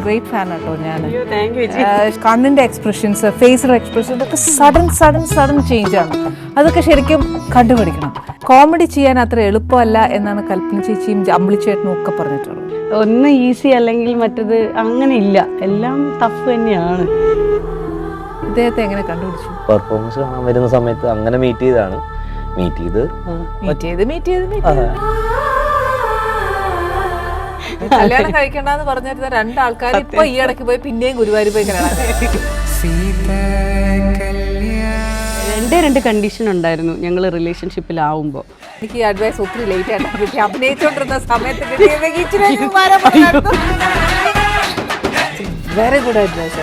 Great fan കേട്ടോ ഞാൻ. Thank you. കണ്ണിന്റെ എക്സ്പ്രഷൻസ്, ഫേസിലെ എക്സ്പ്രഷൻസ് ഒക്കെ സഡൻ ചേഞ്ച് ആണ്. അതൊക്കെ ശരിക്കും കണ്ടുപിടിക്കണം. കോമഡി ചെയ്യാൻ അത്ര എളുപ്പമല്ല എന്നാണ് കൽപ്പന ചേച്ചിയും അമ്പിളിച്ചേട്ടനും ഒക്കെ പറഞ്ഞിട്ടുള്ളത്. ഒന്ന് ഈസി അല്ലെങ്കിൽ മറ്റത് അങ്ങനെ ഇല്ല, എല്ലാം ടഫ് തന്നെയാണ്. ഇദ്ദേഹത്തെ എങ്ങനെ കണ്ടുപിടിച്ചു? പെർഫോമൻസ് കാണാൻ വരുന്ന സമയത്ത് അങ്ങനെ മീറ്റ് ചെയ്താണ്. മീറ്റ് ചെയ്ത് കല്യാണം കഴിക്കണ്ടെന്ന് പറഞ്ഞിരുന്ന രണ്ടാൾക്കാർ ഇപ്പൊ ഈ ഇടയ്ക്ക് പോയി പിന്നെയും ഗുരുവായൂർ പോയി കല്യാണം. രണ്ട് കണ്ടീഷൻ ഉണ്ടായിരുന്നു ഞങ്ങൾ റിലേഷൻഷിപ്പിലാവുമ്പോൾ. എനിക്ക് ഈ അഡ്വൈസ് ഒത്തിരി ലേറ്റ് ആയിട്ട് കിട്ടി. അഭിനയിച്ചോണ്ടിരുന്ന സമയത്ത് വെരി ഗുഡ് അഡ്വൈസ്.